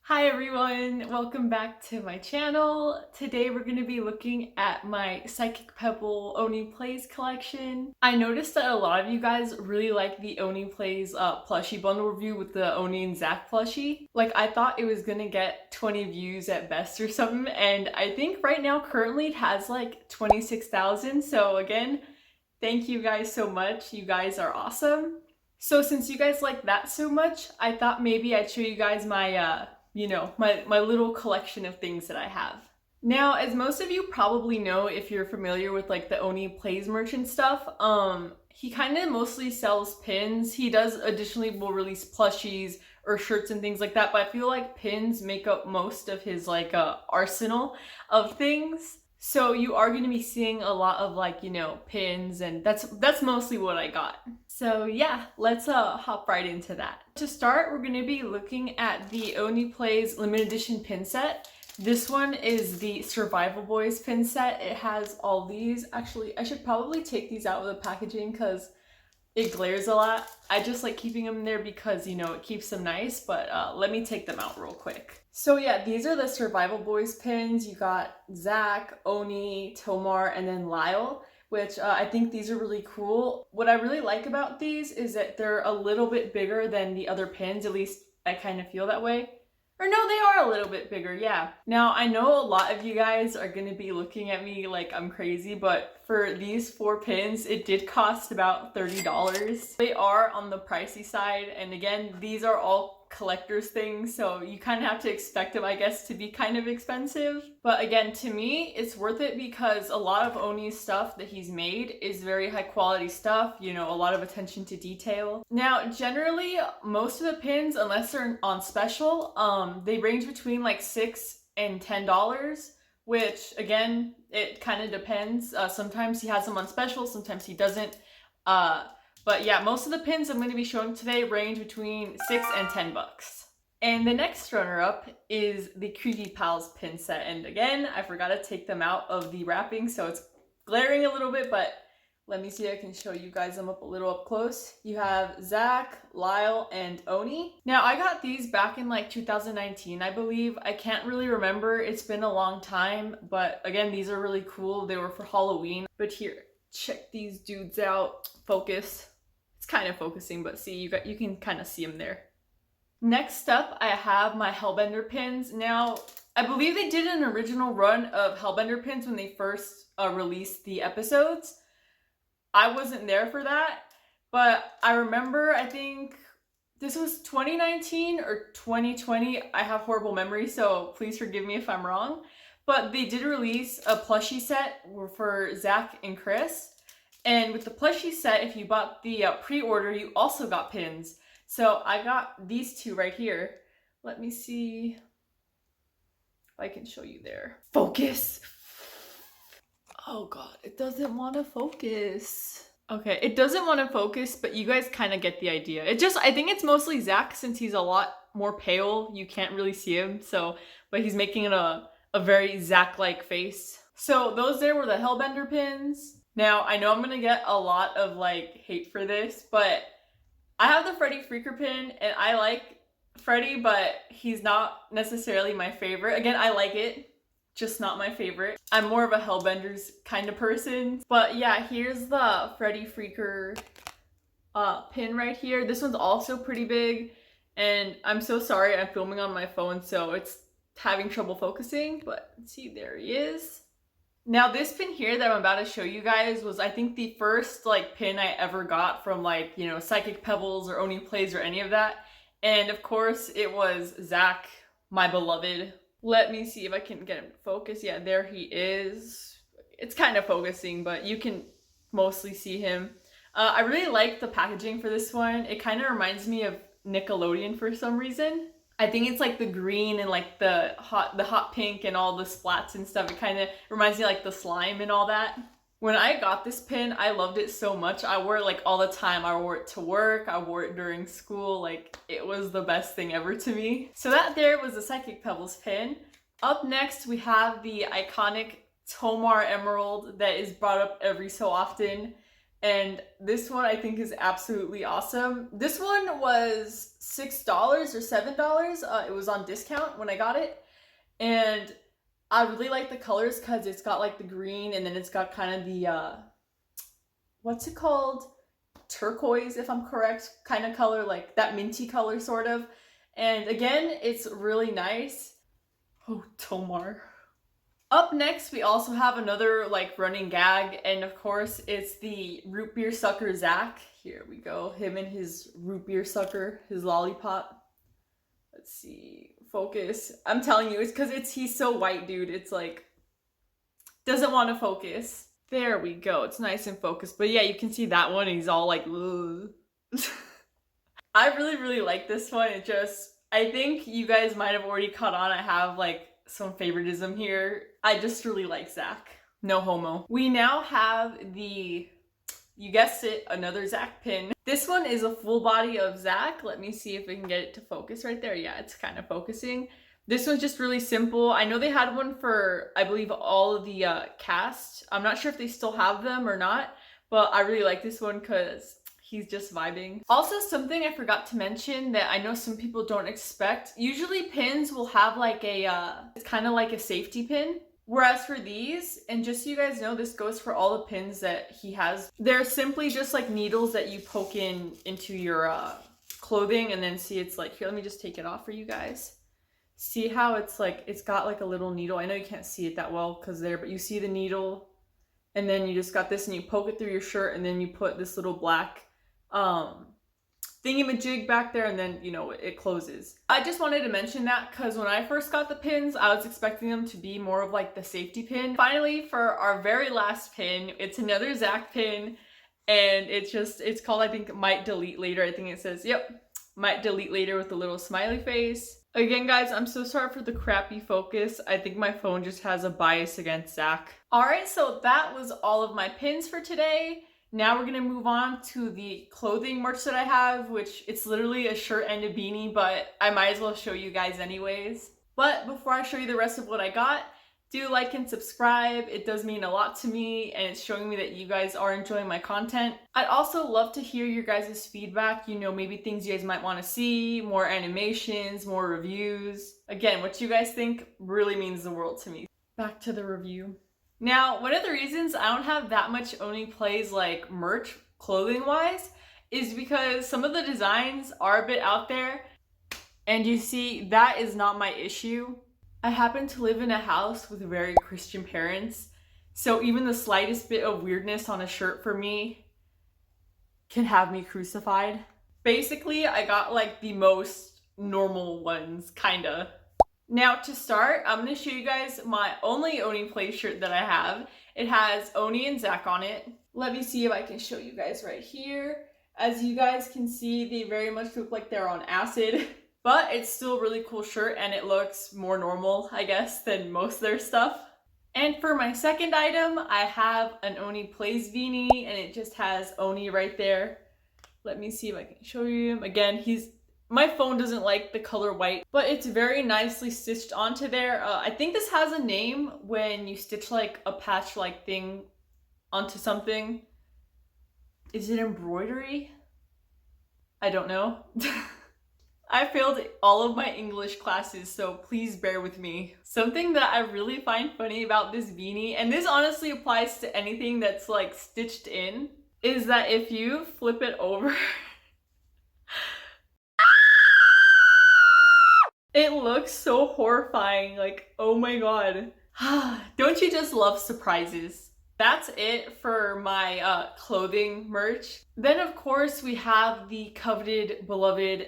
Hi everyone, welcome back to my channel. Today we're going to be looking at my Psychic Pebble Oney Plays collection. I noticed that a lot of you guys really like the Oney Plays plushie bundle review with the Oney and Zach plushie. Like, I thought it was going to get 20 views at best or something, and I think right now currently it has like 26,000. So again, thank you guys so much. You guys are awesome. So since you guys like that so much, I thought maybe I'd show you guys my my little collection of things that I have. Now, as most of you probably know if you're familiar with like the Oney Plays merchant stuff, he kind of mostly sells pins. He does additionally will release plushies or shirts and things like that, but I feel like pins make up most of his like arsenal of things. So you are going to be seeing a lot of like, pins, and that's mostly what I got. So yeah, let's hop right into that. To start, we're going to be looking at the Oney Plays limited edition pin set. This one is the Survival Boys pin set. It has all these. Actually, I should probably take these out of the packaging because it glares a lot. I just like keeping them there because, it keeps them nice, but let me take them out real quick. So yeah, these are the Survival Boys pins. You got Zach, Oney, Tomar, and then Lyle, which I think these are really cool. What I really like about these is that they're a little bit bigger than the other pins, at least I kind of feel that way. Or no, they are a little bit bigger, yeah. Now, I know a lot of you guys are gonna be looking at me like I'm crazy, but for these 4 pins, it did cost about $30. They are on the pricey side, and again, these are all collector's things, so you kind of have to expect them, I guess, to be kind of expensive. But again, to me, it's worth it because a lot of Oney's stuff that he's made is very high quality stuff, a lot of attention to detail. Now, generally, most of the pins, unless they're on special, they range between like $6 and $10, which again, it kind of depends. Sometimes he has them on special, sometimes he doesn't. But yeah, most of the pins I'm going to be showing today range between $6 and $10. And the next runner-up is the Creepy Pals pin set. And again, I forgot to take them out of the wrapping, so it's glaring a little bit, but let me see if I can show you guys them up a little up close. You have Zach, Lyle, and Oney. Now, I got these back in like 2019, I believe. I can't really remember. It's been a long time, but again, these are really cool. They were for Halloween. But here, check these dudes out. Focus. It's kind of focusing, but see, you can kind of see them there. Next up, I have my Hellbender pins. Now, I believe they did an original run of Hellbender pins when they first released the episodes. I wasn't there for that, but I remember, I think this was 2019 or 2020. I have horrible memory, so please forgive me if I'm wrong. But they did release a plushie set for Zach and Chris. And with the plushie set, if you bought the pre-order, you also got pins. So I got these two right here. Let me see if I can show you there. Focus! Oh god, it doesn't want to focus. Okay, it doesn't want to focus, but you guys kind of get the idea. I think it's mostly Zach since he's a lot more pale. You can't really see him, but he's making it a very Zach-like face. So those there were the Hellbender pins. Now, I know I'm gonna get a lot of like hate for this, but I have the Freddy Freaker pin, and I like Freddy, but he's not necessarily my favorite. Again, I like it, just not my favorite. I'm more of a Hellbenders kind of person. But yeah, here's the Freddy Freaker pin right here. This one's also pretty big, and I'm so sorry, I'm filming on my phone, so it's having trouble focusing, but see, there he is. Now, this pin here that I'm about to show you guys was, I think, the first like pin I ever got from like, Psychic Pebbles or Oney Plays or any of that. And of course, it was Zach, my beloved. Let me see if I can get him to focus. Yeah, there he is. It's kind of focusing, but you can mostly see him. I really like the packaging for this one. It kind of reminds me of Nickelodeon for some reason. I think it's like the green and like the hot pink and all the splats and stuff. It kind of reminds me of like the slime and all that. When I got this pin, I loved it so much. I wore it like all the time. I wore it to work. I wore it during school. Like, it was the best thing ever to me. So that there was the Psychic Pebbles pin. Up next, we have the iconic Tomar Emerald that is brought up every so often. And this one I think is absolutely awesome. This one was $6 or $7. It was on discount when I got it. And I really like the colors because it's got like the green and then it's got kind of the, what's it called? Turquoise, if I'm correct, kind of color, like that minty color sort of. And again, it's really nice. Oh, Tomar. Up next, we also have another like running gag, and of course, it's the root beer sucker Zach. Here we go, him and his root beer sucker, his lollipop. Let's see, focus. I'm telling you, it's because he's so white, dude. It's like doesn't want to focus. There we go. It's nice and focused. But yeah, you can see that one, and he's all like, ugh. I really like this one. I think you guys might have already caught on. I have like some favoritism here. I just really like Zach. No homo. We now have you guessed it, another Zach pin. This one is a full body of Zach. Let me see if we can get it to focus right there. Yeah, it's kind of focusing. This one's just really simple. I know they had one for, I believe, all of the cast. I'm not sure if they still have them or not, but I really like this one because he's just vibing. Also, something I forgot to mention that I know some people don't expect. Usually pins will have like it's kind of like a safety pin. Whereas for these, and just so you guys know, this goes for all the pins that he has. They're simply just like needles that you poke into your clothing, and then see, it's like, here, let me just take it off for you guys. See how it's like, it's got like a little needle. I know you can't see it that well because but you see the needle, and then you just got this and you poke it through your shirt, and then you put this little black thingy-majig back there, and then, you know, it closes. I just wanted to mention that because when I first got the pins, I was expecting them to be more of like the safety pin. Finally, for our very last pin, it's another Zach pin, and it's called, I think, might delete later. I think it says, yep, might delete later with a little smiley face. Again, guys, I'm so sorry for the crappy focus. I think my phone just has a bias against Zach. Alright, so that was all of my pins for today. Now we're gonna move on to the clothing merch that I have, which it's literally a shirt and a beanie, but I might as well show you guys anyways. But before I show you the rest of what I got, do like and subscribe. It does mean a lot to me, and it's showing me that you guys are enjoying my content. I'd also love to hear your guys' feedback, you know, maybe things you guys might want to see, more animations, more reviews. Again, what you guys think really means the world to me. Back to the review. Now, one of the reasons I don't have that much Oney Plays like merch clothing wise is because some of the designs are a bit out there, and you see, that is not my issue. I happen to live in a house with very Christian parents, so even the slightest bit of weirdness on a shirt for me can have me crucified. Basically, I got like the most normal ones, kinda. Now to start, I'm going to show you guys my only Oney Play shirt that I have. It has Oney and Zach on it. Let me see if I can show you guys right here. As you guys can see, they very much look like they're on acid. But it's still a really cool shirt, and it looks more normal, I guess, than most of their stuff. And for my second item, I have an Oney Plays beanie, and it just has Oney right there. Let me see if I can show you him. Again, my phone doesn't like the color white, but it's very nicely stitched onto there. I think this has a name when you stitch like a patch-like thing onto something. Is it embroidery? I don't know. I failed all of my English classes, so please bear with me. Something that I really find funny about this beanie, and this honestly applies to anything that's like stitched in, is that if you flip it over, it looks so horrifying. Like, oh my god. Don't you just love surprises? That's it for my clothing merch. Then of course we have the coveted, beloved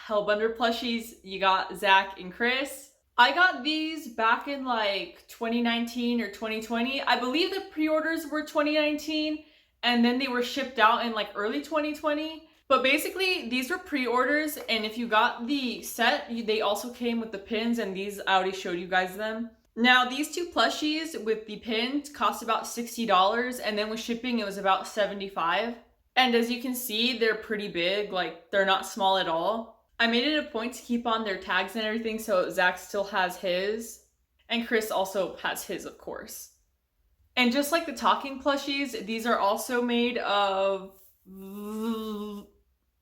Hellbender plushies. You got Zach and Chris. I got these back in like 2019 or 2020. I believe the pre-orders were 2019, and then they were shipped out in like early 2020. But basically, these were pre-orders, and if you got the set, they also came with the pins, and these, I already showed you guys them. Now, these two plushies with the pins cost about $60, and then with shipping, it was about $75. And as you can see, they're pretty big, like, they're not small at all. I made it a point to keep on their tags and everything, so Zach still has his, and Chris also has his, of course. And just like the talking plushies, these are also made of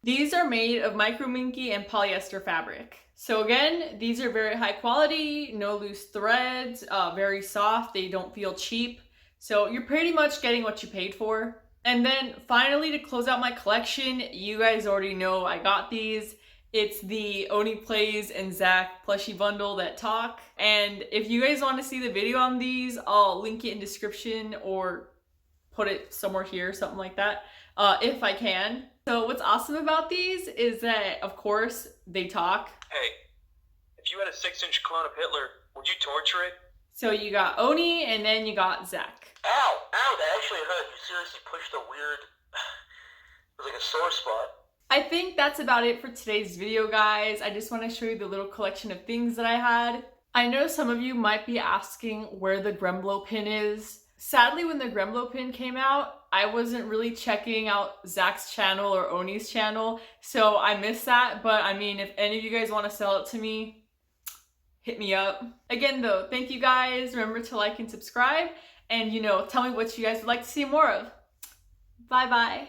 micro minky and polyester fabric. So again, these are very high quality, no loose threads, very soft, they don't feel cheap. So you're pretty much getting what you paid for. And then finally, to close out my collection, you guys already know I got these. It's the Oney Plays and Zach plushie bundle that talk. And if you guys want to see the video on these, I'll link it in description or put it somewhere here, something like that, if I can. So what's awesome about these is that, of course, they talk. Hey, if you had a 6-inch clone of Hitler, would you torture it? So you got Oney and then you got Zach. Ow! Ow, that actually hurt. You seriously pushed a weird... it was like a sore spot. I think that's about it for today's video, guys. I just want to show you the little collection of things that I had. I know some of you might be asking where the Gremlo pin is. Sadly, when the Gremlo pin came out, I wasn't really checking out Zach's channel or Oney's channel, so I missed that. But I mean, if any of you guys want to sell it to me, hit me up. Again though, thank you guys. Remember to like and subscribe, and tell me what you guys would like to see more of. Bye bye.